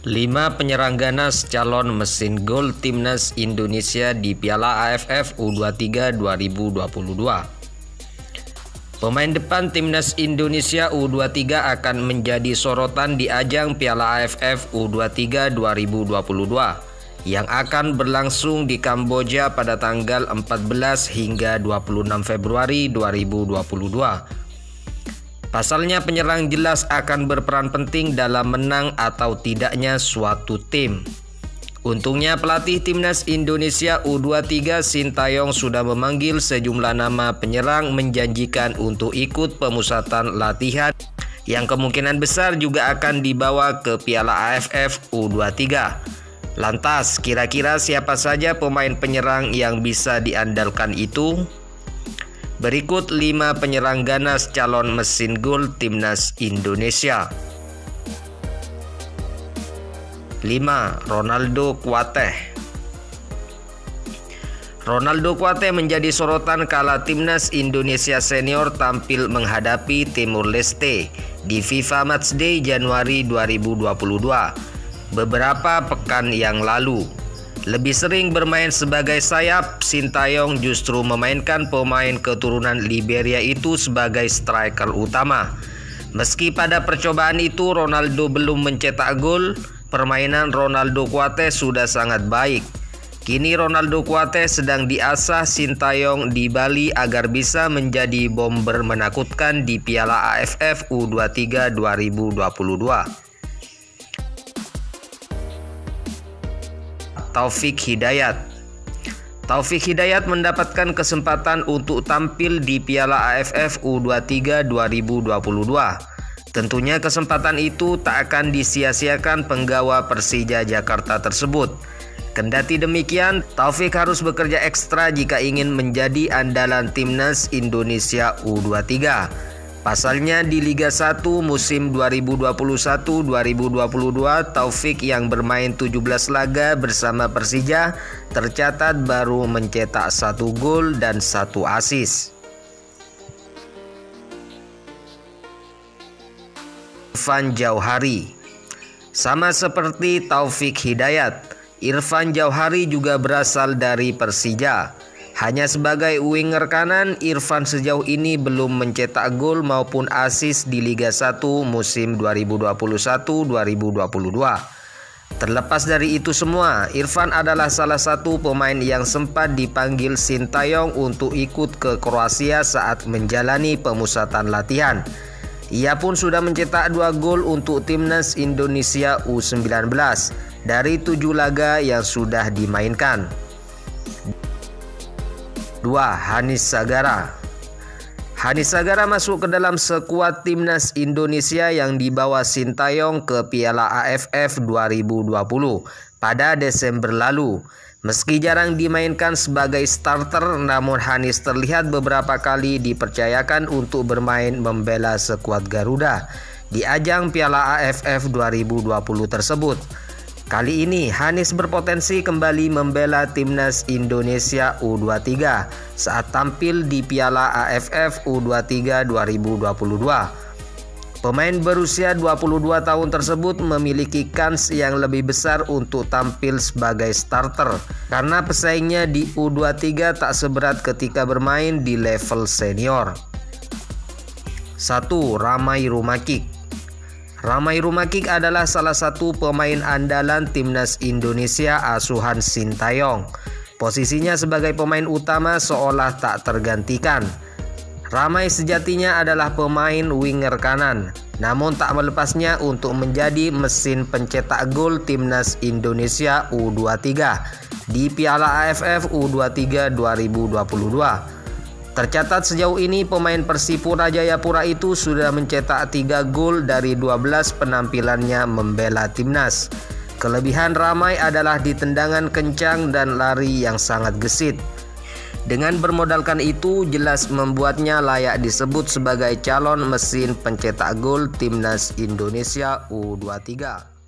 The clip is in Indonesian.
5 penyerang ganas calon mesin gol Timnas Indonesia di Piala AFF U23 2022. Pemain depan Timnas Indonesia U23 akan menjadi sorotan di ajang Piala AFF U23 2022 yang akan berlangsung di Kamboja pada tanggal 14 hingga 26 Februari 2022. Pasalnya penyerang jelas akan berperan penting dalam menang atau tidaknya suatu tim. Untungnya pelatih Timnas Indonesia U23 Sintayong sudah memanggil sejumlah nama penyerang menjanjikan untuk ikut pemusatan latihan yang kemungkinan besar juga akan dibawa ke Piala AFF U23. Lantas kira-kira siapa saja pemain penyerang yang bisa diandalkan itu? Berikut 5 penyerang ganas calon mesin gol Timnas Indonesia. 5. Ronaldo Kuateh. Ronaldo Kuateh menjadi sorotan kala Timnas Indonesia senior tampil menghadapi Timur Leste di FIFA Matchday Januari 2022 beberapa pekan yang lalu. Lebih sering bermain sebagai sayap, Sintayong justru memainkan pemain keturunan Liberia itu sebagai striker utama. Meski pada percobaan itu Ronaldo belum mencetak gol, permainan Ronaldo Kuateh sudah sangat baik. Kini Ronaldo Kuateh sedang diasah Sintayong di Bali agar bisa menjadi bomber menakutkan di Piala AFF U23 2022. Taufik Hidayat. Taufik Hidayat mendapatkan kesempatan untuk tampil di Piala AFF U23 2022. Tentunya kesempatan itu tak akan disia-siakan penggawa Persija Jakarta tersebut. Kendati demikian, Taufik harus bekerja ekstra jika ingin menjadi andalan Timnas Indonesia U23. Pasalnya di Liga 1 musim 2021-2022 Taufik yang bermain 17 laga bersama Persija tercatat baru mencetak 1 gol dan 1 assist. Irfan Jauhari. Sama seperti Taufik Hidayat, Irfan Jauhari juga berasal dari Persija. Hanya sebagai winger kanan, Irfan sejauh ini belum mencetak gol maupun assist di Liga 1 musim 2021-2022. Terlepas dari itu semua, Irfan adalah salah satu pemain yang sempat dipanggil Sintayong untuk ikut ke Kroasia saat menjalani pemusatan latihan. Ia pun sudah mencetak 2 gol untuk Timnas Indonesia U19 dari 7 laga yang sudah dimainkan. 2. Hanis Sagara. Hanis Sagara masuk ke dalam skuad Timnas Indonesia yang dibawa Sintayong ke Piala AFF 2020 pada Desember lalu. Meski jarang dimainkan sebagai starter, namun Hanis terlihat beberapa kali dipercayakan untuk bermain membela skuad Garuda di ajang Piala AFF 2020 tersebut. Kali ini Hanis berpotensi kembali membela Timnas Indonesia U23 saat tampil di Piala AFF U23 2022. Pemain berusia 22 tahun tersebut memiliki kans yang lebih besar untuk tampil sebagai starter karena pesaingnya di U23 tak seberat ketika bermain di level senior. 1. Ramai Rumakik. Ramai Rumakik adalah salah satu pemain andalan Timnas Indonesia asuhan Sintayong. Posisinya sebagai pemain utama seolah tak tergantikan. Ramai sejatinya adalah pemain winger kanan, namun tak melepasnya untuk menjadi mesin pencetak gol Timnas Indonesia U23 di Piala AFF U23 2022. Tercatat sejauh ini pemain Persipura Jayapura itu sudah mencetak 3 gol dari 12 penampilannya membela timnas. Kelebihan Ramai adalah di tendangan kencang dan lari yang sangat gesit. Dengan bermodalkan itu jelas membuatnya layak disebut sebagai calon mesin pencetak gol Timnas Indonesia U23.